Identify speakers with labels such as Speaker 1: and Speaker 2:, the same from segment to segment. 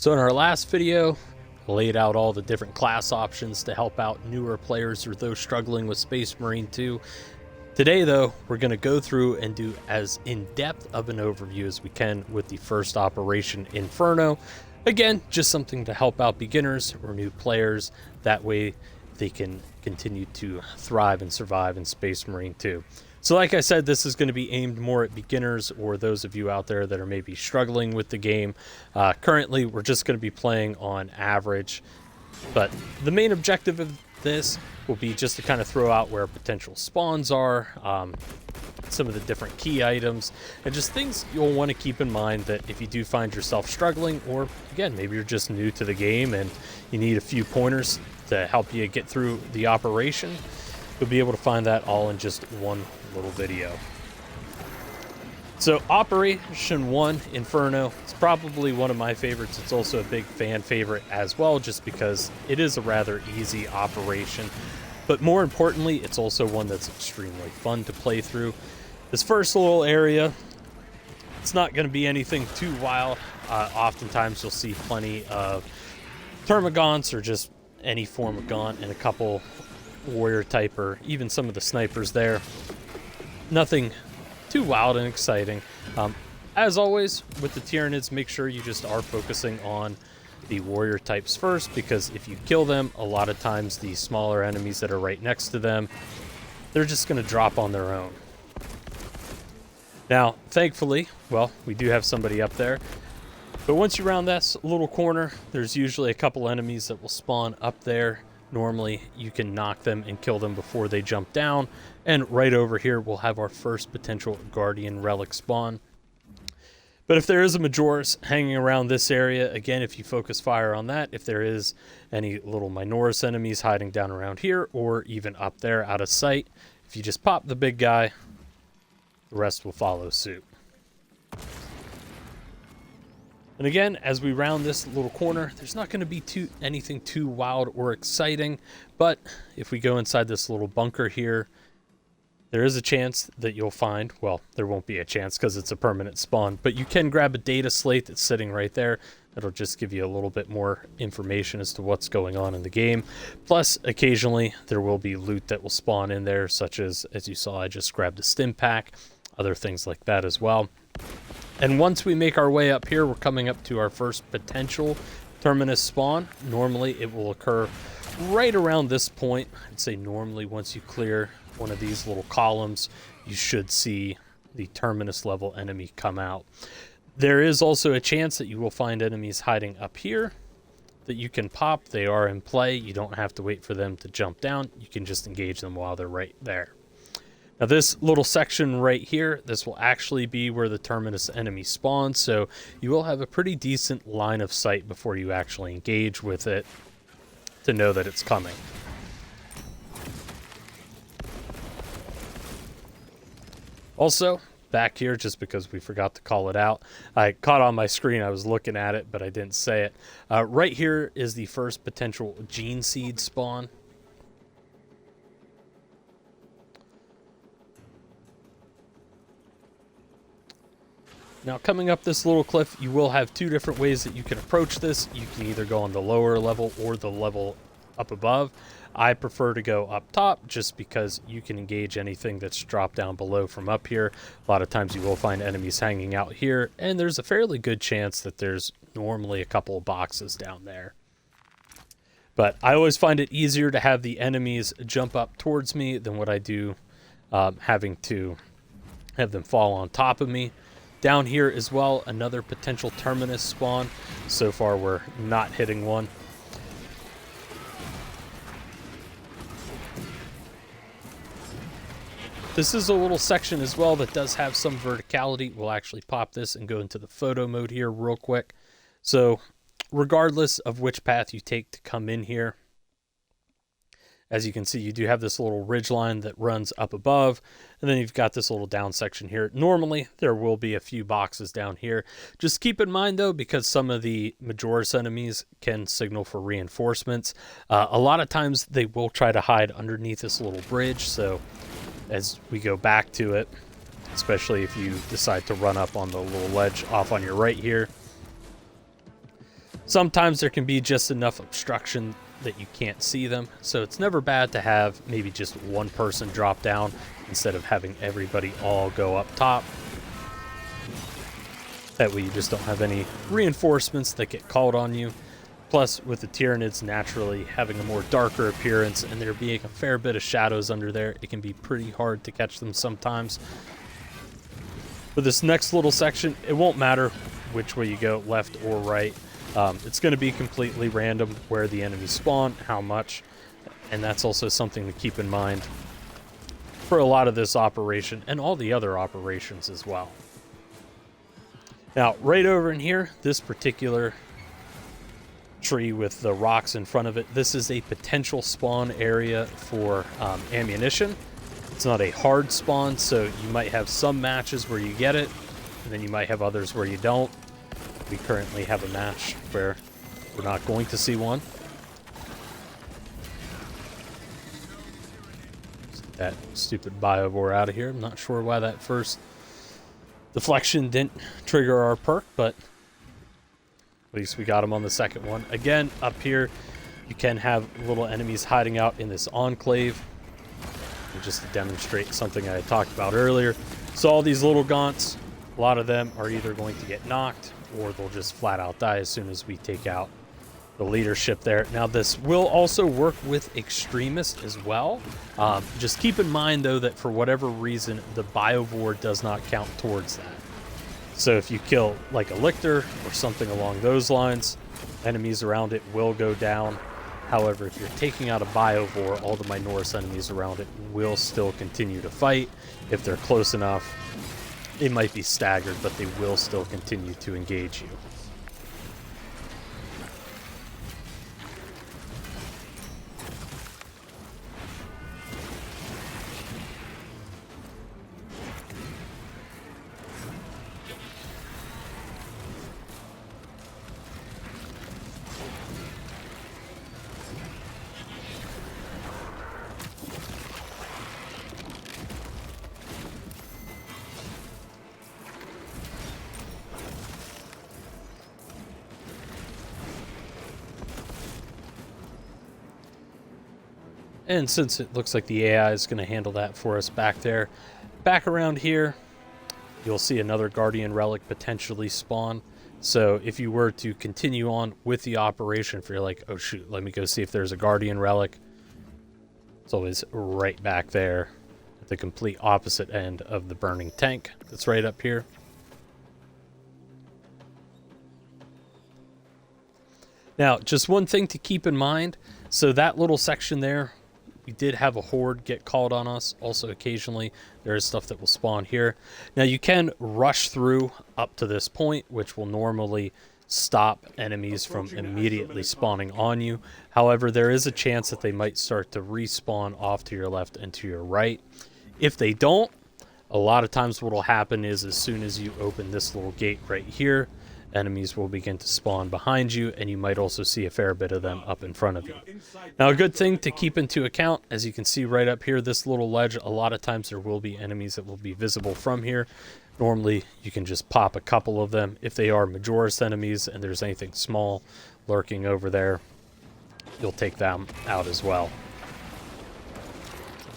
Speaker 1: So in our last video, I laid out all the different class options to help out newer players or those struggling with Space Marine 2. Today though, we're going to go through and do as in-depth of an overview as we can with the first operation, Inferno. Again, just something to help out beginners or new players. That way they can continue to thrive and survive in Space Marine 2. So like I said, this is going to be aimed more at beginners or those of you out there that are maybe struggling with the game. Currently, we're just going to be playing on average, but the main objective of this will be just to kind of throw out where potential spawns are, some of the different key items, and just things you'll want to keep in mind that if you do find yourself struggling, or again, maybe you're just new to the game and you need a few pointers to help you get through the operation, you'll be able to find that all in just one little video. So Operation 1, Inferno, it's probably one of my favorites. It's also a big fan favorite as well, just because it is a rather easy operation. But more importantly, it's also one that's extremely fun to play through. This first little area, it's not going to be anything too wild. Oftentimes you'll see plenty of termagants or just any form of gaunt and a couple warrior type or even some of the snipers there. Nothing too wild and exciting. As always with the Tyranids, make sure you just are focusing on the warrior types first, because if you kill them, a lot of times the smaller enemies that are right next to them, they're just going to drop on their own. Now, thankfully, well, we do have somebody up there, but once you round this little corner, there's usually a couple enemies that will spawn up there. Normally, you can knock them and kill them before they jump down. And right over here, we'll have our first potential Guardian Relic spawn. But if there is a Majoris hanging around this area, again, if you focus fire on that, if there is any little Minoris enemies hiding down around here, or even up there out of sight, if you just pop the big guy, the rest will follow suit. And again, as we round this little corner, there's not going to be anything too wild or exciting, but if we go inside this little bunker here, there is a chance that you'll find, well, there won't be a chance because it's a permanent spawn, but you can grab a data slate that's sitting right there. That'll just give you a little bit more information as to what's going on in the game. Plus, occasionally, there will be loot that will spawn in there, such as you saw, I just grabbed a stim pack, other things like that as well. And once we make our way up here, we're coming up to our first potential terminus spawn. Normally, it will occur right around this point. I'd say normally once you clear one of these little columns, you should see the terminus level enemy come out. There is also a chance that you will find enemies hiding up here that you can pop. They are in play. You don't have to wait for them to jump down. You can just engage them while they're right there. Now this little section right here, this will actually be where the terminus enemy spawns, so you will have a pretty decent line of sight before you actually engage with it to know that it's coming. Also, back here, just because we forgot to call it out, I caught on my screen, I was looking at it, but I didn't say it. Right here is the first potential gene seed spawn. Now, coming up this little cliff, you will have two different ways that you can approach this. You can either go on the lower level or the level up above. I prefer to go up top just because you can engage anything that's dropped down below from up here. A lot of times you will find enemies hanging out here, and there's a fairly good chance that there's normally a couple of boxes down there. But I always find it easier to have the enemies jump up towards me than what I do having to have them fall on top of me. Down here as well, another potential terminus spawn. So far, we're not hitting one. This is a little section as well that does have some verticality. We'll actually pop this and go into the photo mode here real quick. So regardless of which path you take to come in here, as you can see, you do have this little ridge line that runs up above, and then you've got this little down section here. Normally, there will be a few boxes down here. Just keep in mind, though, because some of the Majoris enemies can signal for reinforcements, a lot of times they will try to hide underneath this little bridge, so as we go back to it, especially if you decide to run up on the little ledge off on your right here, Sometimes there can be just enough obstruction that you can't see them, so it's never bad to have maybe just one person drop down instead of having everybody all go up top. That way you just don't have any reinforcements that get called on you. Plus, with the Tyranids naturally having a more darker appearance and there being a fair bit of shadows under there, it can be pretty hard to catch them sometimes. For this next little section, it won't matter which way you go, left or right. It's going to be completely random where the enemies spawn, how much, and that's also something to keep in mind for a lot of this operation and all the other operations as well. Now, right over in here, this particular tree with the rocks in front of it, this is a potential spawn area for ammunition. It's not a hard spawn, so you might have some matches where you get it, and then you might have others where you don't. We currently have a match where we're not going to see one. Get that stupid biovore out of here. I'm not sure why that first deflection didn't trigger our perk, but at least we got him on the second one. Again, up here, you can have little enemies hiding out in this enclave. And just to demonstrate something I had talked about earlier. So all these little gaunts, a lot of them are either going to get knocked or they'll just flat out die as soon as we take out the leadership there. Now, this will also work with extremists as well. Just keep in mind, though, that for whatever reason, the biovore does not count towards that. So if you kill like a lictor or something along those lines, enemies around it will go down. However, if you're taking out a biovore, all the Minoris enemies around it will still continue to fight. If they're close enough, it might be staggered, but they will still continue to engage you. And since it looks like the AI is going to handle that for us back there, back around here, you'll see another Guardian Relic potentially spawn. So if you were to continue on with the operation, if you're like, oh shoot, let me go see if there's a Guardian Relic, it's always right back there at the complete opposite end of the burning tank that's right up here. Now, just one thing to keep in mind. So that little section there, we did have a horde get called on us. Also, occasionally, there is stuff that will spawn here. Now, you can rush through up to this point, which will normally stop enemies from immediately spawning on you. However, there is a chance that they might start to respawn off to your left and to your right. If they don't, a lot of times what will happen is as soon as you open this little gate right here, enemies will begin to spawn behind you, and you might also see a fair bit of them up in front of you. Now, a good thing to keep into account, as you can see right up here, this little ledge, a lot of times there will be enemies that will be visible from here. Normally, you can just pop a couple of them. If they are Majoris enemies and there's anything small lurking over there, you'll take them out as well.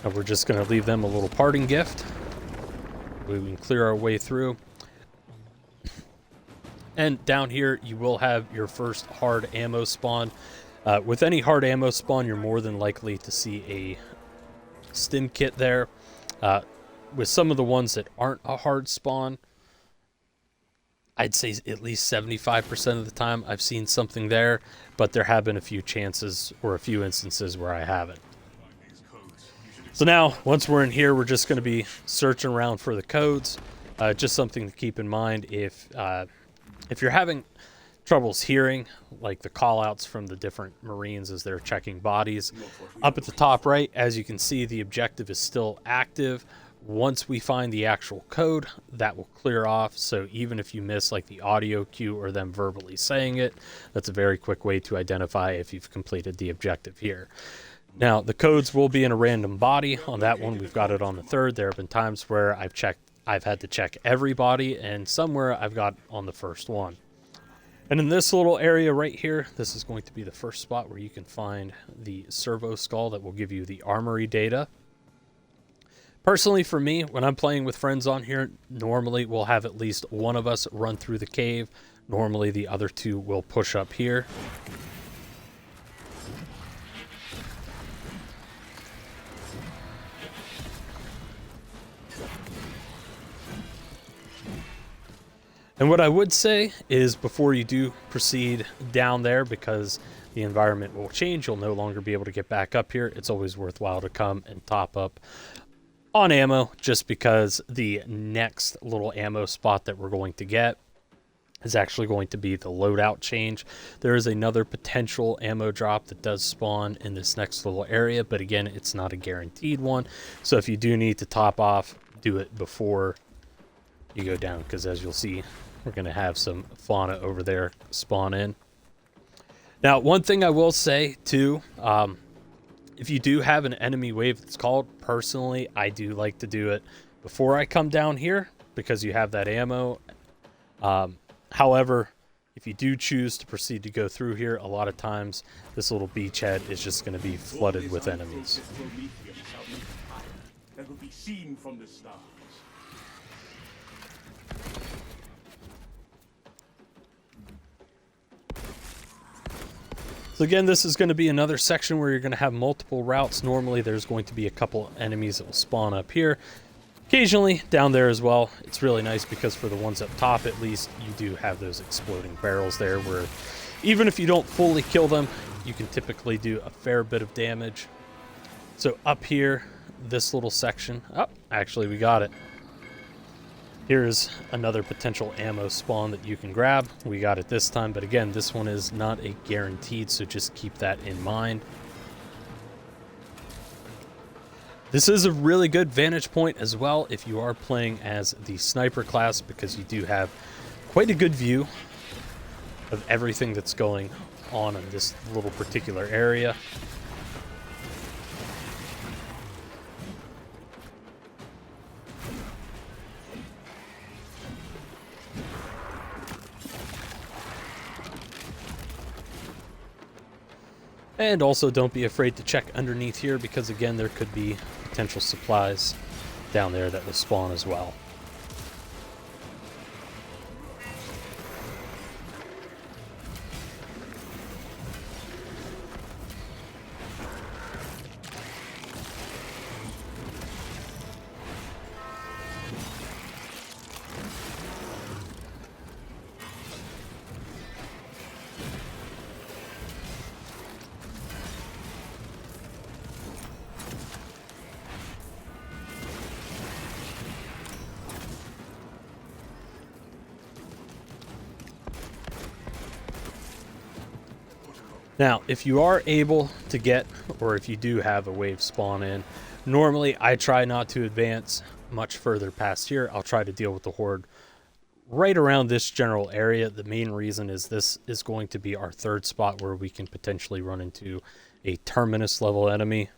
Speaker 1: Now, we're just going to leave them a little parting gift. We can clear our way through. And down here, you will have your first hard ammo spawn. With any hard ammo spawn, you're more than likely to see a stim kit there. With some of the ones that aren't a hard spawn, I'd say at least 75% of the time I've seen something there, but there have been a few chances or a few instances where I haven't. So now, once we're in here, we're just going to be searching around for the codes. Just something to keep in mind if you're having troubles hearing, like the call-outs from the different Marines as they're checking bodies, up at the top right, as you can see, the objective is still active. Once we find the actual code, that will clear off. So even if you miss like the audio cue or them verbally saying it, that's a very quick way to identify if you've completed the objective here. Now, the codes will be in a random body. On that one, we've got it on the third. There have been times where I've had to check every body, and somewhere I've got on the first one. And in this little area right here, this is going to be the first spot where you can find the servo skull that will give you the armory data. Personally, for me, when I'm playing with friends on here, normally we'll have at least one of us run through the cave. Normally the other two will push up here. And what I would say is before you do proceed down there, because the environment will change, you'll no longer be able to get back up here, it's always worthwhile to come and top up on ammo, just because the next little ammo spot that we're going to get is actually going to be the loadout change. There is another potential ammo drop that does spawn in this next little area, but again, it's not a guaranteed one. So if you do need to top off, do it before you go down, because as you'll see, we're going to have some fauna over there spawn in. Now, one thing I will say too, if you do have an enemy wave that's called, personally, I do like to do it before I come down here because you have that ammo. However, if you do choose to proceed to go through here, a lot of times this little beachhead is just going to be flooded with enemies.
Speaker 2: That will be seen from the stars.
Speaker 1: So again, this is going to be another section where you're going to have multiple routes. Normally there's going to be a couple enemies that will spawn up here. Occasionally down there as well. It's really nice because for the ones up top at least, you do have those exploding barrels there where even if you don't fully kill them, you can typically do a fair bit of damage. So up here, this little section, oh, actually we got it. Here's another potential ammo spawn that you can grab. We got it this time, but again, this one is not a guaranteed, so just keep that in mind. This is a really good vantage point as well if you are playing as the sniper class, because you do have quite a good view of everything that's going on in this little particular area. And also don't be afraid to check underneath here because again there could be potential supplies down there that will spawn as well. Now, if you are able to get, or if you do have a wave spawn in, normally I try not to advance much further past here. I'll try to deal with the horde right around this general area. The main reason is this is going to be our third spot where we can potentially run into a terminus level enemy.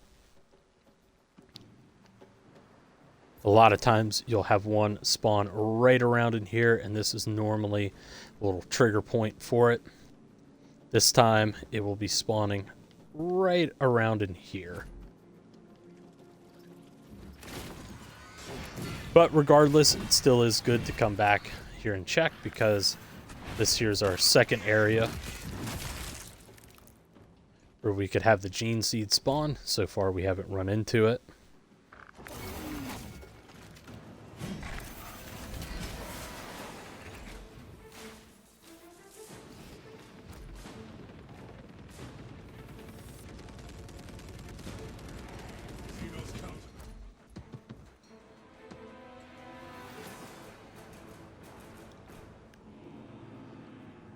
Speaker 1: A lot of times you'll have one spawn right around in here, and this is normally a little trigger point for it. This time, it will be spawning right around in here. But regardless, it still is good to come back here and check, because this here's our second area where we could have the gene seed spawn. So far, we haven't run into it.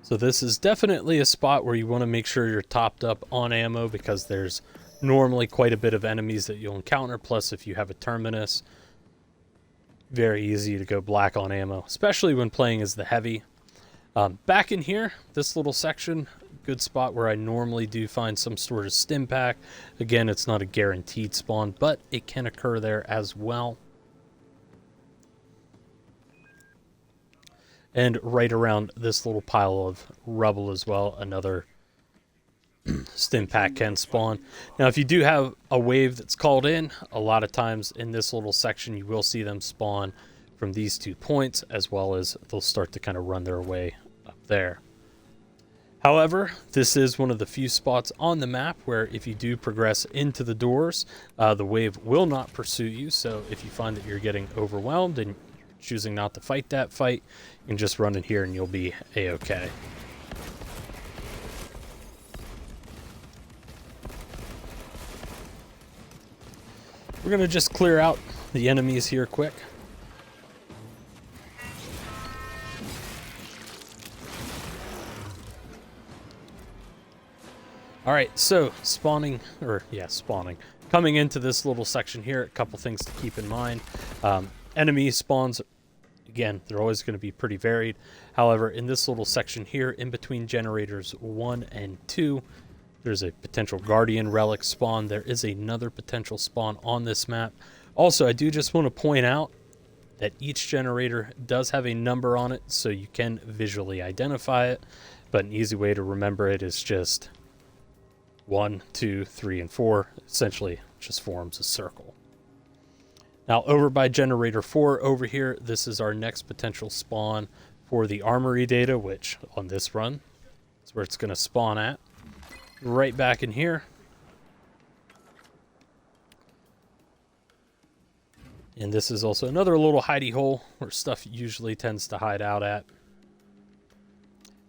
Speaker 1: So this is definitely a spot where you want to make sure you're topped up on ammo, because there's normally quite a bit of enemies that you'll encounter. Plus, if you have a terminus, very easy to go black on ammo, especially when playing as the heavy. Back in here, this little section, good spot where I normally do find some sort of stim pack. Again, it's not a guaranteed spawn, but it can occur there as well. And right around this little pile of rubble as well, another stim pack can spawn. Now, if you do have a wave that's called in, a lot of times in this little section, you will see them spawn from these 2 points, as well as they'll start to kind of run their way up there. However, this is one of the few spots on the map where if you do progress into the doors, the wave will not pursue you. So if you find that you're getting overwhelmed and choosing not to fight that fight, you can just run in here and you'll be a-okay. We're going to just clear out the enemies here quick. All right, so spawning. Coming into this little section here, a couple things to keep in mind. Enemy spawns, again, they're always going to be pretty varied. However, in this little section here, in between generators 1 and 2, there's a potential Guardian Relic spawn. There is another potential spawn on this map. Also, I do just want to point out that each generator does have a number on it, so you can visually identify it. But an easy way to remember it is just 1, 2, 3, and 4. Essentially, just forms a circle. Now, over by generator 4 over here, this is our next potential spawn for the armory data, which on this run is where it's going to spawn at. Right back in here. And this is also another little hidey hole where stuff usually tends to hide out at.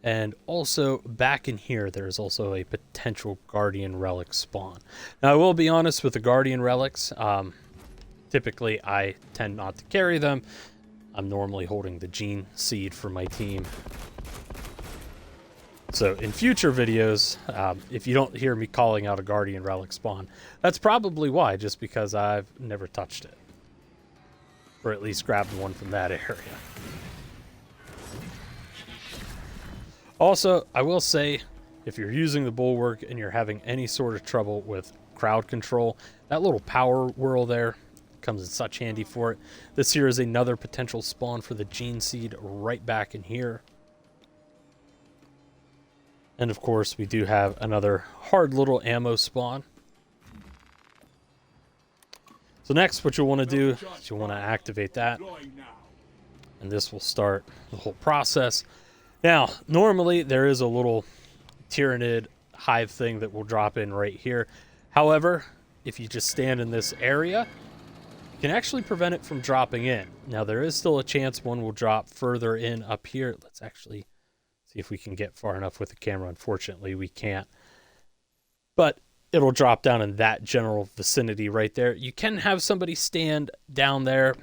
Speaker 1: And also back in here, there's also a potential Guardian Relic spawn. Now, I will be honest with the Guardian Relics. Typically, I tend not to carry them. I'm normally holding the Gene Seed for my team. So in future videos, if you don't hear me calling out a Guardian Relic spawn, that's probably why, just because I've never touched it. Or at least grabbed one from that area. Also, I will say, if you're using the Bulwark and you're having any sort of trouble with crowd control, that little power whirl there comes in such handy for it. This here is another potential spawn for the Gene Seed right back in here. And of course, we do have another hard little ammo spawn. So next, what you'll want to do is you'll want to activate that. And this will start the whole process. Now, normally there is a little Tyrannid hive thing that will drop in right here. However, if you just stand in this area, you can actually prevent it from dropping in. Now, there is still a chance one will drop further in up here. Let's actually see if we can get far enough with the camera. Unfortunately, we can't. But it'll drop down in that general vicinity right there. You can have somebody stand down there.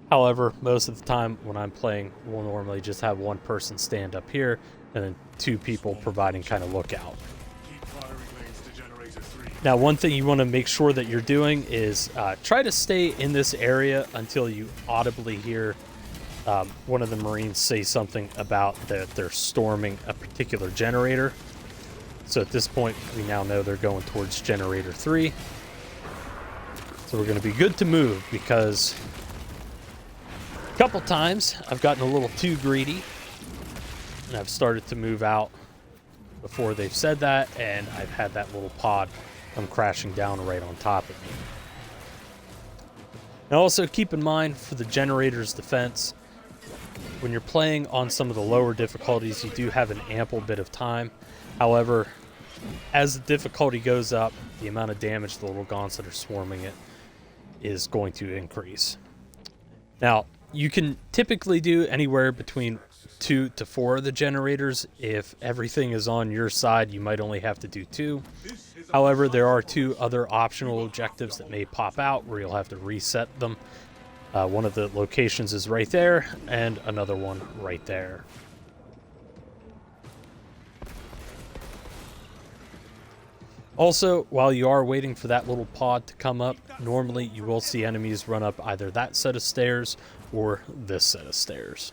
Speaker 1: However, most of the time when I'm playing, we'll normally just have one person stand up here and then 2 people providing kind of lookout. Now, one thing you want to make sure that you're doing is try to stay in this area until you audibly hear one of the Marines say something about that they're storming a particular generator. So at this point, we now know they're going towards generator 3. So we're going to be good to move, because a couple times I've gotten a little too greedy and I've started to move out before they've said that, and I've had that little pod come crashing down right on top of me. Now also keep in mind, for the generator's defense, when you're playing on some of the lower difficulties, you do have an ample bit of time. However, as the difficulty goes up, the amount of damage the little gaunts that are swarming it is going to increase. Now, you can typically do anywhere between 2 to 4 of the generators. If everything is on your side, you might only have to do 2. However, there are 2 other optional objectives that may pop out where you'll have to reset them. One of the locations is right there, and another one right there. Also, while you are waiting for that little pod to come up, normally you will see enemies run up either that set of stairs or this set of stairs.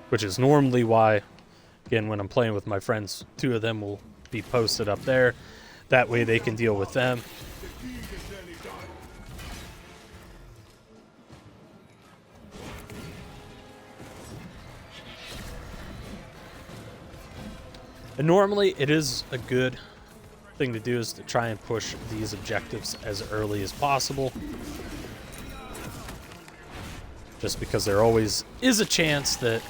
Speaker 1: Which is normally why, again, when I'm playing with my friends, 2 of them will be posted up there. That way they can deal with them. And normally it is a good thing to do is to try and push these objectives as early as possible. Just because there always is a chance that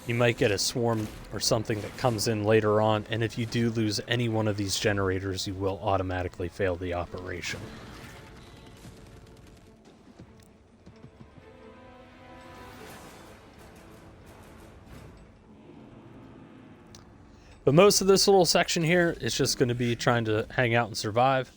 Speaker 1: you might get a swarm or something that comes in later on, and if you do lose any one of these generators, you will automatically fail the operation. But most of this little section here is just going to be trying to hang out and survive.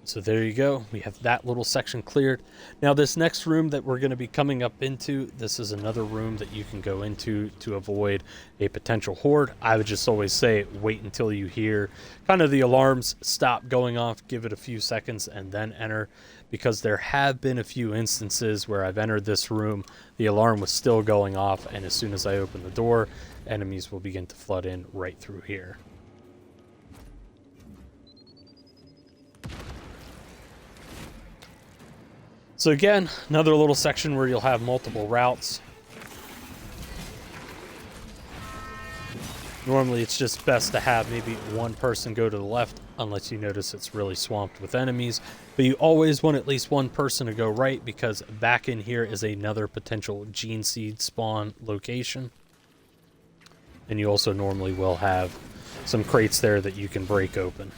Speaker 1: So there you go. We have that little section cleared. Now this next room that we're going to be coming up into, this is another room that you can go into to avoid a potential horde. I would just always say wait until you hear kind of the alarms stop going off, give it a few seconds and then enter, because there have been a few instances where I've entered this room, the alarm was still going off, and as soon as I open the door, enemies will begin to flood in right through here. So again, another little section where you'll have multiple routes. Normally it's just best to have maybe one person go to the left unless you notice it's really swamped with enemies. But you always want at least one person to go right, because back in here is another potential gene seed spawn location. And you also normally will have some crates there that you can break open.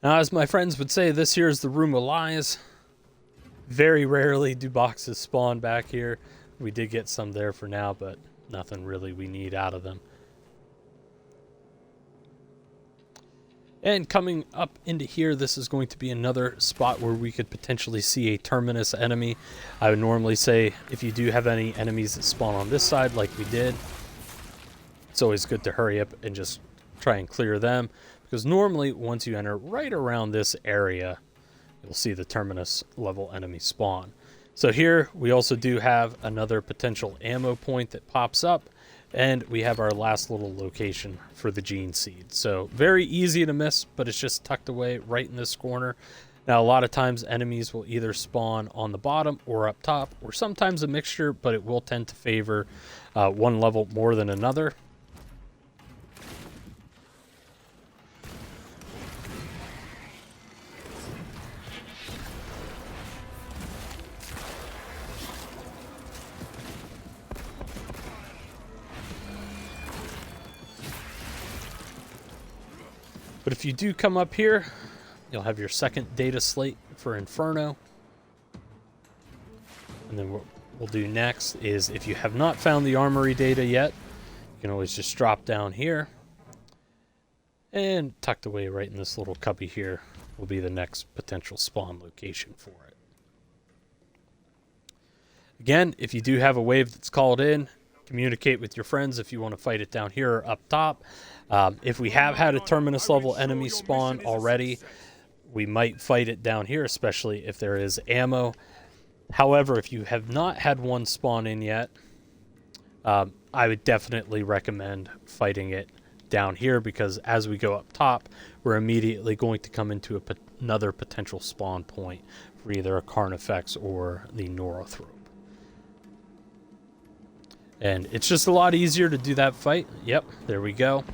Speaker 1: Now, as my friends would say, this here is the room of lies. Very rarely do boxes spawn back here. We did get some there for now, but nothing really we need out of them. And coming up into here, this is going to be another spot where we could potentially see a terminus enemy. I would normally say if you do have any enemies that spawn on this side like we did, it's always good to hurry up and just try and clear them. Because normally, once you enter right around this area, you'll see the terminus level enemy spawn. So here, we also do have another potential ammo point that pops up, and we have our last little location for the gene seed. So very easy to miss, but it's just tucked away right in this corner. Now, a lot of times, enemies will either spawn on the bottom or up top, or sometimes a mixture, but it will tend to favor one level more than another. But if you do come up here, you'll have your second data slate for Inferno. And then what we'll do next is, if you have not found the armory data yet, you can always just drop down here. And tucked away right in this little cubby here will be the next potential spawn location for it. Again, if you do have a wave that's called in, communicate with your friends if you want to fight it down here or up top. If we have had a terminus level enemy spawn already, we might fight it down here, especially if there is ammo. However, if you have not had one spawn in yet, I would definitely recommend fighting it down here, because as we go up top, we're immediately going to come into another potential spawn point for either a Carnifex or the Neurothrope. And it's just a lot easier to do that fight. Yep, there we go.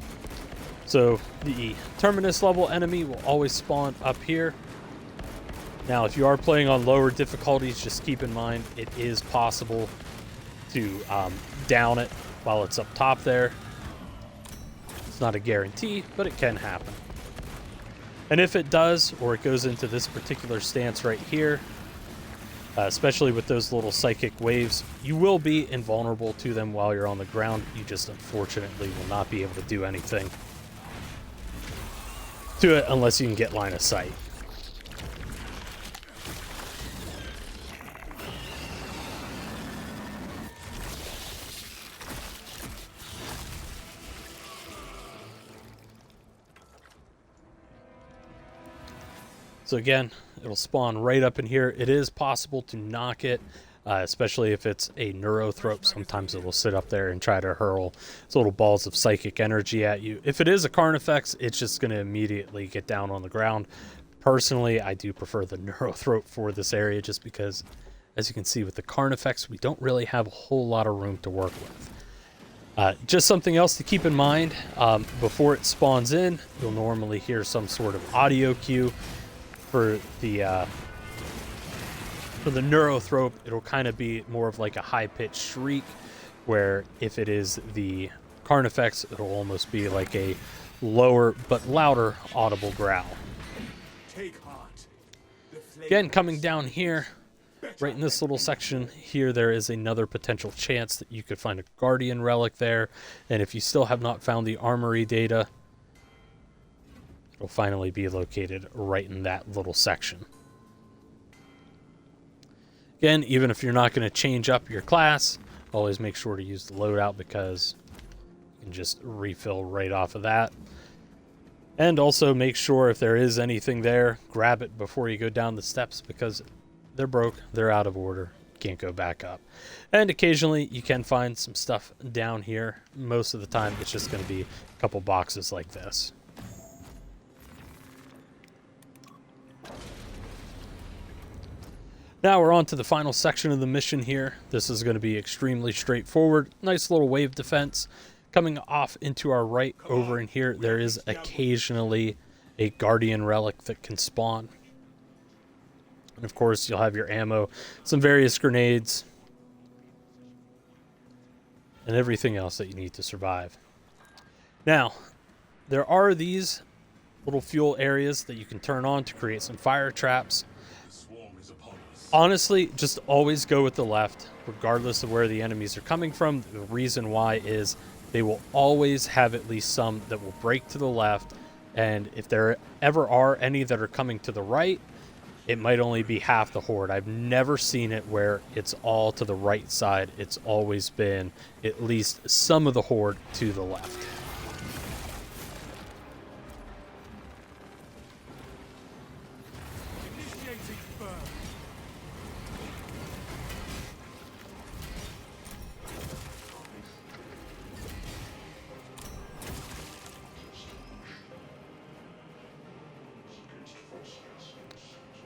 Speaker 1: So the terminus level enemy will always spawn up here. Now, if you are playing on lower difficulties, just keep in mind it is possible to down it while it's up top there. It's not a guarantee, but it can happen. And if it does, or it goes into this particular stance right here, especially with those little psychic waves, you will be invulnerable to them while you're on the ground. You just unfortunately will not be able to do anything to it unless you can get line of sight. So again, it'll spawn right up in here. It is possible to knock it especially if it's a neurothrope. Sometimes it will sit up there and try to hurl its little balls of psychic energy at you. If it is a Carnifex, it's just going to immediately get down on the ground. Personally, I do prefer the neurothrope for this area just because, as you can see with the Carnifex, we don't really have a whole lot of room to work with. Just something else to keep in mind, before it spawns in, you'll normally hear some sort of audio cue. For the neurothrope, it'll kind of be more of like a high-pitched shriek, where if it is the Carnifex, it'll almost be like a lower but louder audible growl.
Speaker 2: Take heart.
Speaker 1: Again, coming down here, right in this little section here, there is another potential chance that you could find a Guardian relic there. And if you still have not found the armory data, it'll finally be located right in that little section. Again, even if you're not going to change up your class, always make sure to use the loadout because you can just refill right off of that. And also make sure if there is anything there, grab it before you go down the steps because they're broke, they're out of order, can't go back up. And occasionally you can find some stuff down here. Most of the time it's just going to be a couple boxes like this. Now we're on to the final section of the mission here. This is going to be extremely straightforward. Nice little wave defense. Coming off into our right over in here, there is occasionally a Guardian relic that can spawn. And of course, you'll have your ammo, some various grenades, and everything else that you need to survive. Now, there are these little fuel areas that you can turn on to create some fire traps. Honestly, just always go with the left, regardless of where the enemies are coming from. The reason why is they will always have at least some that will break to the left, and if there ever are any that are coming to the right, it might only be half the horde. I've never seen it where it's all to the right side. It's always been at least some of the horde to the left.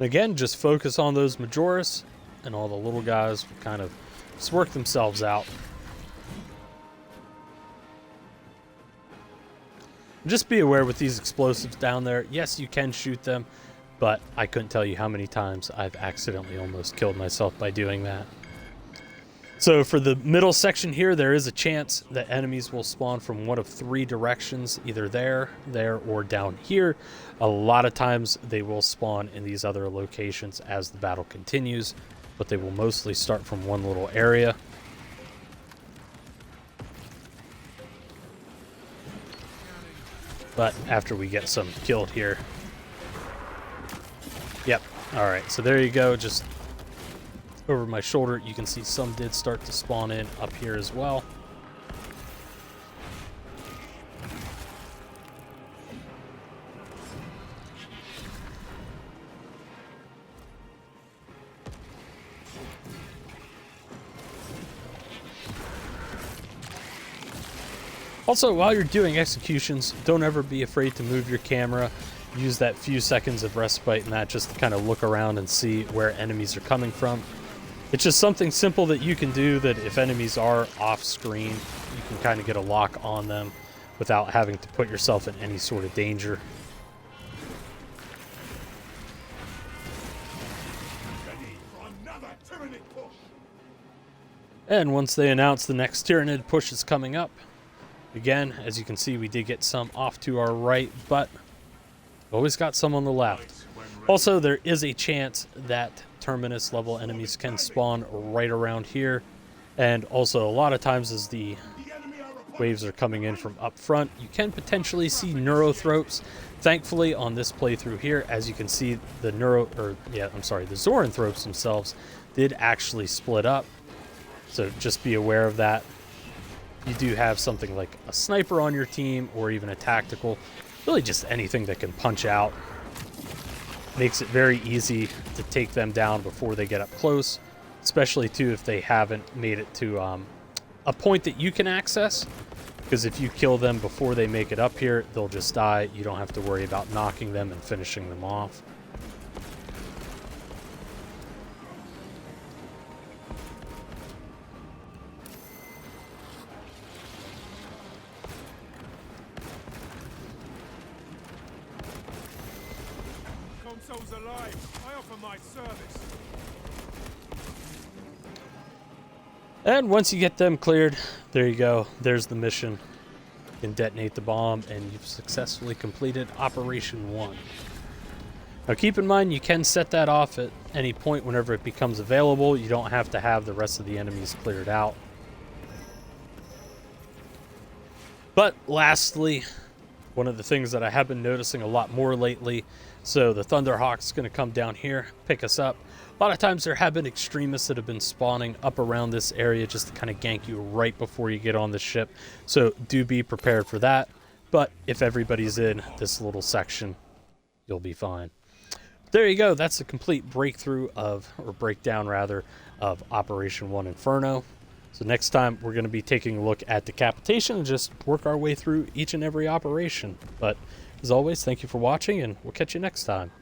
Speaker 1: Again, just focus on those Majoris, and all the little guys will kind of just work themselves out. Just be aware with these explosives down there. Yes, you can shoot them, but I couldn't tell you how many times I've accidentally almost killed myself by doing that. So for the middle section here, there is a chance that enemies will spawn from one of three directions, either there, or down here. A lot of times they will spawn in these other locations as the battle continues, but they will mostly start from one little area. But after we get some killed here. Yep, alright, so there you go, just over my shoulder, you can see some did start to spawn in up here as well. Also, while you're doing executions, don't ever be afraid to move your camera. Use that few seconds of respite and that just to kind of look around and see where enemies are coming from. It's just something simple that you can do that if enemies are off screen, you can kind of get a lock on them without having to put yourself in any sort of danger. And once they announce the next Tyranid push is coming up, again, as you can see, we did get some off to our right, but always got some on the left. Also, there is a chance that Terminus level enemies can spawn right around here. And also, a lot of times as the waves are coming in from up front, you can potentially see Neurothropes. Thankfully, on this playthrough here, as you can see, the Zoranthropes themselves did actually split up. So just be aware of that. You do have something like a sniper on your team, or even a tactical, really just anything that can punch out. Makes it very easy to take them down before they get up close, especially too if they haven't made it to a point that you can access, because if you kill them before they make it up here, they'll just die. You don't have to worry about knocking them and finishing them off.
Speaker 2: Consoles alive. I offer my service.
Speaker 1: And once you get them cleared, there you go. There's the mission. You can detonate the bomb, and you've successfully completed Operation 1. Now keep in mind, you can set that off at any point whenever it becomes available. You don't have to have the rest of the enemies cleared out. But lastly, one of the things that I have been noticing a lot more lately, so the Thunderhawk's going to come down here, pick us up. A lot of times there have been extremists that have been spawning up around this area just to kind of gank you right before you get on the ship. So do be prepared for that. But if everybody's in this little section, you'll be fine. There you go. That's a complete breakthrough of, or breakdown rather, of Operation 1 Inferno. So next time we're going to be taking a look at decapitation and just work our way through each and every operation. But as always, thank you for watching, and we'll catch you next time.